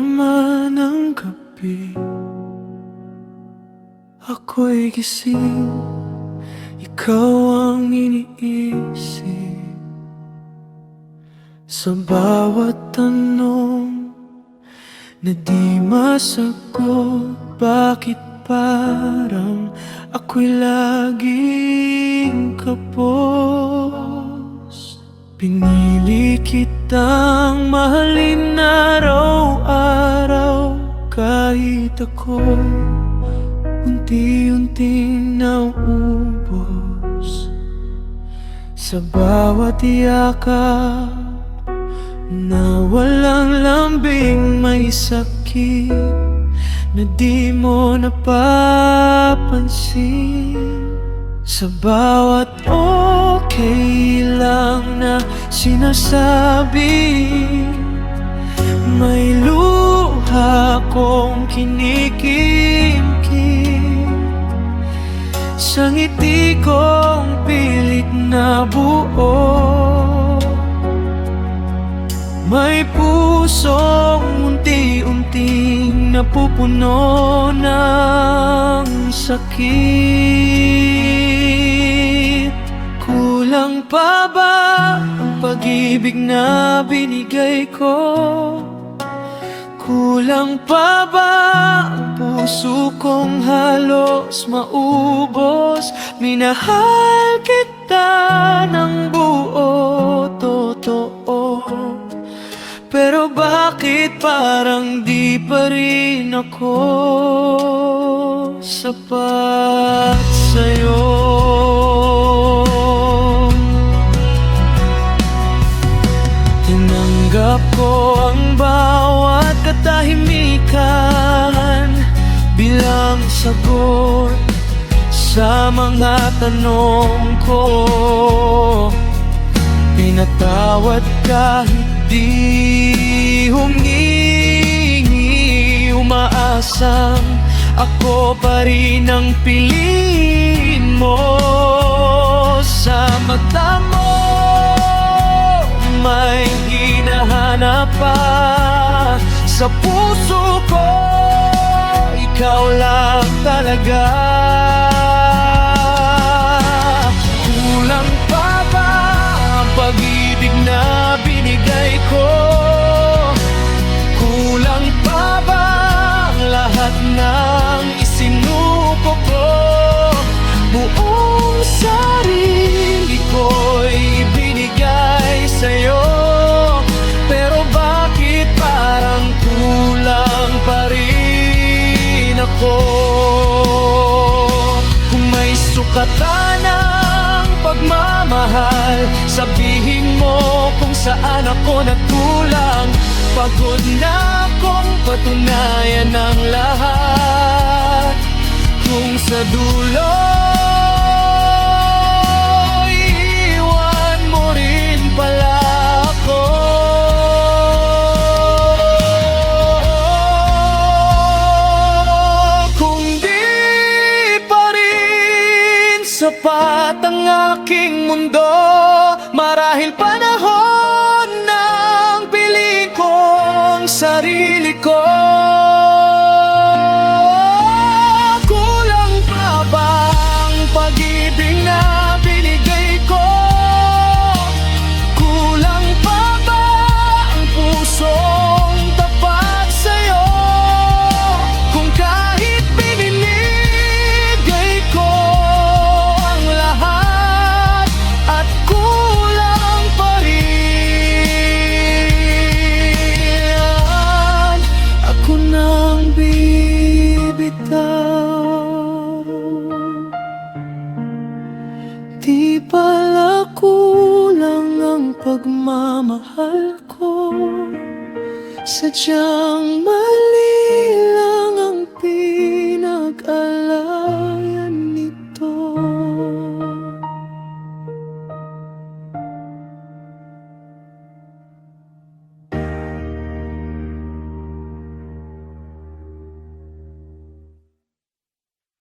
naman ang gabi, ako'y gising, ikaw ang iniisip. Sa bawat tanong na di masagot, bakit parang ako'y laging kapos? Pinili kitang mahalin araw-araw, kahit ako'y unti-unting nauubos. Sa bawat yakap na walang lambing, may sakit na di mo napapansin. Sa bawat okay lang na sinasabi, may luha kong kinikimkim. Sa ngiti kong pilit na buo, may pusong unti-unting napupuno ng sakit. Kulang pa ba ang pag-ibig na binigay ko? Kulang pa ba ang puso kong halos maubos? Minahal kita ng buo, totoo, pero bakit parang di pa rin ako sapat sa'yo? Tinanggap ko ang bawat katahimikan bilang sagot sa mga tanong ko. Pinatawad kahit di humingi, umaasang ako pa rin ang piliin mo. Sa mata mo may hinahanap pa, sa puso ko ikaw lang talaga. Kulang pa ba ang pag-ibig na binigay ko? Kulang pa ba ang lahat ng isinuko ko? Buong sarili ko'y binigay sa'yo, pero bakit parang kulang pa rin ako? Kung may sukatan ng pagmamahal, sabihin mo kung saan ako nagkulang. Pagod na akong patunayan ang lahat, kung sa dulo iiwan mo rin pala ako. Kung di pa rin sapat ang aking mundo, marahil panahon ng piliin kong sarili ko. Kulang pa ba ang pag-ibig na binigay ko? Kulang pa ba ang pusong tapat sa'yo? Kung kahit binibigay ko ang lahat at kulang pa rin, ako nang bibitaw. Di pala kulang ang pagmamahal ko, sadyang mali